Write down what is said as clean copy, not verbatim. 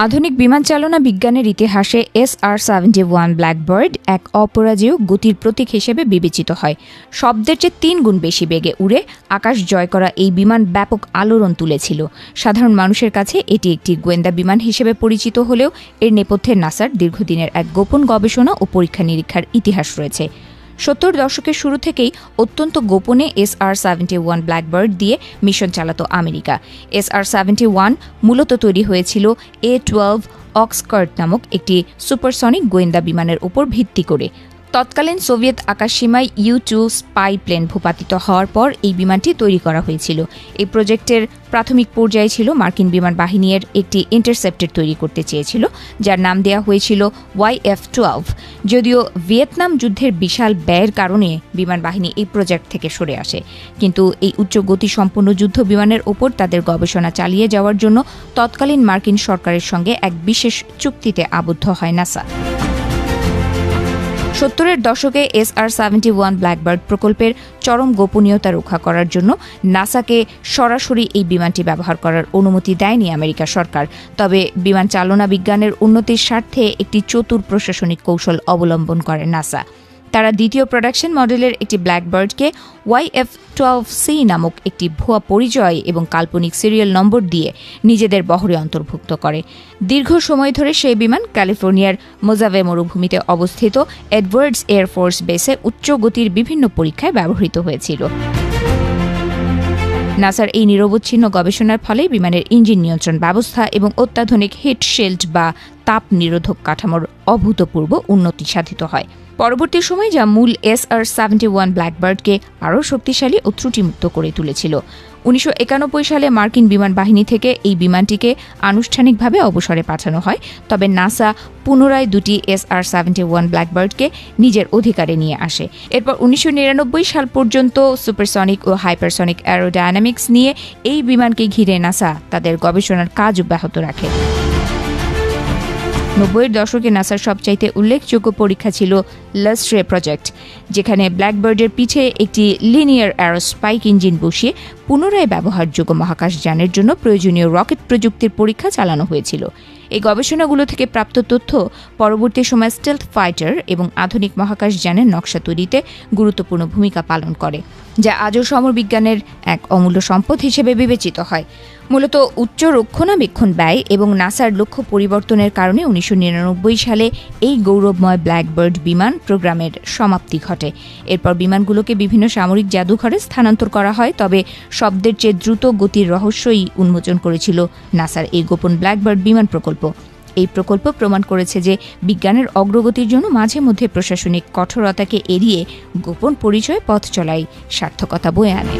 আধুনিক বিমান চালনা বিজ্ঞানের ইতিহাসে SR-71 ব্ল্যাকবার্ড এক অপরাজেয় গতির প্রতীক হিসেবে বিবেচিত হয়। শব্দের চেয়ে ৩ গুণ বেশি বেগে উড়ে আকাশ জয় করা এই বিমান ব্যাপক আলোড়ন তুলেছিল। সাধারণ মানুষের কাছে এটি একটি গোয়েন্দা বিমান হিসেবে পরিচিত হলেও এর নেপথ্যে নাসার দীর্ঘদিনের এক গোপন গবেষণা ও পরীক্ষা নিরীক্ষার ইতিহাস রয়েছে। ৭০ দশকের শুরু থেকেই অত্যন্ত গোপনে SR-71 ব্ল্যাকবার্ড দিয়ে মিশন চালাত আমেরিকা। SR-71 মূলত তৈরি হয়েছিল A-12 অক্সকার্ট নামক একটি সুপারসনিক গোয়েন্দা বিমানের উপর ভিত্তি করে। তৎকালীন সোভিয়েত আকাশসীমায় U-2 স্পাই প্লেন ভূপাতিত হওয়ার পর এই বিমানটি তৈরি করা হয়েছিল। এই প্রজেক্টের প্রাথমিক পর্যায়ে ছিল মার্কিন বিমান বাহিনীর একটি ইন্টারসেপ্টর তৈরি করতে চেয়েছিল, যার নাম দেওয়া হয়েছিল YF-12। যদিও ভিয়েতনাম যুদ্ধের বিশাল ব্যয়ের কারণে বিমান বাহিনী এই প্রজেক্ট থেকে সরে আসে, কিন্তু এই উচ্চ গতিসম্পন্ন যুদ্ধ বিমানের ওপর তাদের গবেষণা চালিয়ে যাওয়ার জন্য তৎকালীন মার্কিন সরকারের সঙ্গে এক বিশেষ চুক্তিতে আবদ্ধ হয় নাসা। ৭০-এর দশকে SR-71 ব্ল্যাকবার্ড প্রকল্পের চরম গোপনীয়তা রক্ষা করার জন্য নাসাকে সরাসরি এই বিমানটি ব্যবহার করার অনুমতি দেয়নি আমেরিকা সরকার। তবে বিমান চালনা বিজ্ঞানের উন্নতির স্বার্থে একটি চতুর প্রশাসনিক কৌশল অবলম্বন করে নাসা। তারা দ্বিতীয় প্রোডাকশন মডেলের একটি ব্ল্যাকবার্ডকে YF-12C নামক একটি ভুয়া পরিচয় এবং কাল্পনিক সিরিয়াল নম্বর দিয়ে নিজেদের বহরে অন্তর্ভুক্ত করে। দীর্ঘ সময় ধরে সেই বিমান ক্যালিফোর্নিয়ার মোজাভে মরুভূমিতে অবস্থিত এডওয়ার্ডস এয়ারফোর্স বেসে উচ্চ গতির বিভিন্ন পরীক্ষায় ব্যবহৃত হয়েছিল। নাসার এই নিরবচ্ছিন্ন গবেষণার ফলে বিমানের ইঞ্জিন নিয়ন্ত্রণ ব্যবস্থা এবং অত্যাধুনিক হিট শিল্ড বা তাপ নিরোধক কাঠামোর অভূতপূর্ব উন্নতি সাধিত হয়। পরবর্তী সময় যা মূল SR-71 ব্ল্যাকবার্ডকে আরও শক্তিশালী ও ত্রুটিমুক্ত করে তুলেছিল। ১৯৯১ সালে মার্কিন বিমান বাহিনী থেকে এই বিমানটিকে আনুষ্ঠানিকভাবে অবসরে পাঠানো হয়, তবে নাসা পুনরায় দুটি SR-71 ব্ল্যাকবার্ডকে নিজের অধিকারে নিয়ে আসে। এরপর ১৯৯৯ সাল পর্যন্ত সুপারসনিক ও হাইপারসনিক অ্যারোডায়নামিক্স নিয়ে এই বিমানকে ঘিরে নাসা তাদের গবেষণার কাজ অব্যাহত রাখে। ৯০-এর দশকে নাসার সবচাইতে উল্লেখযোগ্য পরীক্ষা ছিল লাস্ট্রে প্রজেক্ট, যেখানে ব্ল্যাকবার্ডের পিঠে একটি লিনিয়ার অ্যারোস্পাইক ইঞ্জিন বসিয়ে পুনরায় ব্যবহারযোগ্য মহাকাশযানের জন্য প্রয়োজনীয় রকেট প্রযুক্তির পরীক্ষা চালানো হয়েছিল। এই গবেষণাগুলো থেকে প্রাপ্ত তথ্য পরবর্তী সময় স্টেলথ ফাইটার এবং আধুনিক মহাকাশযানের নকশা তৈরিতে গুরুত্বপূর্ণ ভূমিকা পালন করে, যা আজও সমরবিজ্ঞানের এক অমূল্য সম্পদ হিসেবে বিবেচিত হয়। মূলত উচ্চ রক্ষণাবেক্ষণ ব্যয় এবং নাসার লক্ষ্য পরিবর্তনের কারণে ১৯৯৯ সালে এই গৌরবময় ব্ল্যাকবার্ড বিমান প্রোগ্রামের সমাপ্তি ঘটে। এরপর বিমানগুলোকে বিভিন্ন সামরিক জাদুঘরে স্থানান্তর করা হয়, তবে শব্দের চেয়ে দ্রুত গতির রহস্যই উন্মোচন করেছিল নাসার এই গোপন ব্ল্যাকবার্ড বিমান প্রকল্প। এই প্রকল্প প্রমাণ করেছে যে বিজ্ঞানের অগ্রগতির জন্য মাঝে মধ্যে প্রশাসনিক কঠোরতাকে এড়িয়ে গোপন পরিচয়ে পথ চলাই সার্থকতা বয়ে আনে।